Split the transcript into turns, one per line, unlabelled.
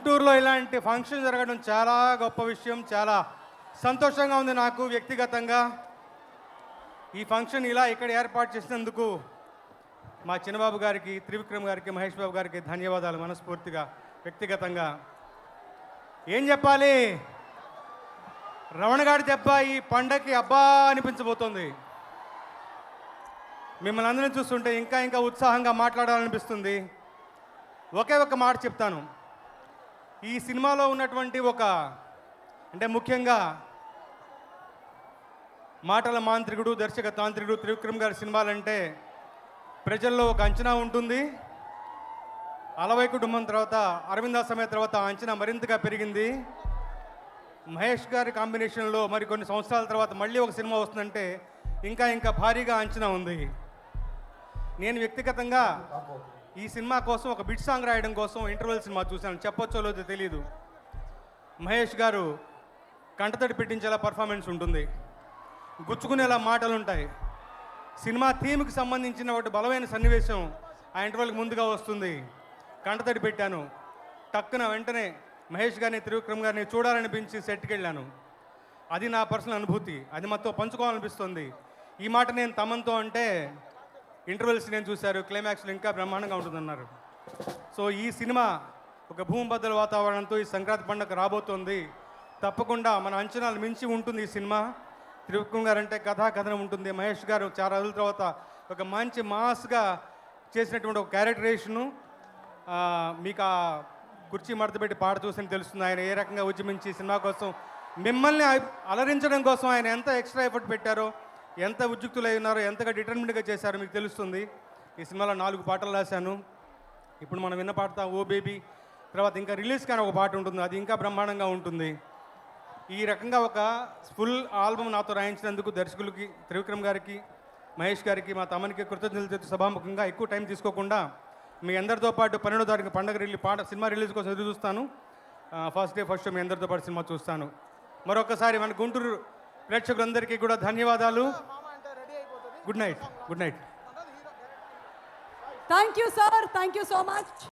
గుంటూరులో ఇలాంటి ఫంక్షన్ జరగడం చాలా గొప్ప విషయం, చాలా సంతోషంగా ఉంది నాకు వ్యక్తిగతంగా. ఈ ఫంక్షన్ ఇలా ఇక్కడ ఏర్పాటు చేసినందుకు మా చిన్నబాబు గారికి, త్రివిక్రమ్ గారికి, మహేష్ బాబు గారికి ధన్యవాదాలు మనస్ఫూర్తిగా వ్యక్తిగతంగా. ఏం చెప్పాలి, రమణ గారి దెబ్బ ఈ పండగకి అబ్బా అనిపించబోతోంది. మిమ్మల్ని అందరినీ చూస్తుంటే ఇంకా ఇంకా ఉత్సాహంగా మాట్లాడాలనిపిస్తుంది. ఒకే ఒక మాట చెప్తాను, ఈ సినిమాలో ఉన్నటువంటి అంటే ముఖ్యంగా మాటల మాంత్రికుడు, దర్శక తాంత్రికుడు త్రివిక్రమ్ గారి సినిమాలంటే ప్రజల్లో ఒక అంచనా ఉంటుంది. అలవై కుటుంబం తర్వాత, అరవింద సమయ తర్వాత అంచనా మరింతగా పెరిగింది. మహేష్ గారి కాంబినేషన్లో మరి కొన్ని సంవత్సరాల తర్వాత మళ్ళీ ఒక సినిమా వస్తుందంటే ఇంకా ఇంకా భారీగా అంచనా ఉంది. నేను వ్యక్తిగతంగా ఈ సినిమా కోసం ఒక బిట్ సాంగ్ రాయడం కోసం ఇంటర్వెల్ సినిమా చూశాను. చెప్పొచ్చో లేదో తెలియదు. మహేష్ గారు కంటతడి పెట్టించేలా పర్ఫార్మెన్స్ ఉంటుంది, గుచ్చుకునేలా మాటలు ఉంటాయి. సినిమా థీమ్కి సంబంధించిన ఒకటి బలమైన సన్నివేశం ఆ ఇంటర్వెల్కి ముందుగా వస్తుంది. కంటతడి పెట్టాను. టక్కున వెంటనే మహేష్ గారిని, త్రివిక్రమ్ గారిని చూడాలనిపించి సెట్కి వెళ్ళాను. అది నా పర్సనల్ అనుభూతి, అది మాతో పంచుకోవాలనిపిస్తుంది. ఈ మాట నేను తమన్తో అంటే ఇంటర్వెల్స్ నేను చూశారు, క్లైమాక్స్లో ఇంకా బ్రహ్మాండంగా ఉంటుందన్నారు. సో ఈ సినిమా ఒక భూమిబద్దల వాతావరణంతో ఈ సంక్రాంతి పండుగ రాబోతోంది. తప్పకుండా మన అంచనాలు మించి ఉంటుంది ఈ సినిమా. త్రివిక్రమ్ గారు అంటే కథనం ఉంటుంది. మహేష్ గారు చాలా రోజుల తర్వాత ఒక మంచి మాస్గా చేసినటువంటి ఒక క్యారెక్టరేషను. మీకు ఆ కుర్చీ మడతపెట్టి పాట చూసి తెలుస్తుంది ఆయన ఏ రకంగా ఉద్యమించి సినిమా కోసం మిమ్మల్ని అలరించడం కోసం ఆయన ఎంత ఎక్స్ట్రా ఎఫర్ట్ పెట్టారో, ఎంత ఉద్యుక్తులై ఉన్నారో, ఎంతగా డిటర్మిన్డ్గా చేశారో మీకు తెలుస్తుంది. ఈ సినిమాలో 4 పాటలు రాశాను. ఇప్పుడు మనం విన్న పాట ఓ బేబీ, తర్వాత ఇంకా రిలీజ్ కానీ ఒక పాట ఉంటుంది, అది ఇంకా బ్రహ్మాండంగా ఉంటుంది. ఈ రకంగా ఒక ఫుల్ ఆల్బమ్ నాతో రాయించినందుకు దర్శకులకి, త్రివిక్రమ్ గారికి, మహేష్ గారికి, మా తమనికి కృతజ్ఞతలు చెప్తూ సభాముఖంగా ఎక్కువ టైం తీసుకోకుండా మీ అందరితో పాటు 12వ తారీఖు పండుగ సినిమా రిలీజ్ కోసం ఎదురు చూస్తాను. First day first show me అందరితో పాటు సినిమా చూస్తాను. మరొకసారి మన గుంటూరు ప్రేక్షకులందరికీ కూడా ధన్యవాదాలు. Good night.
Thank you sir, thank you so much.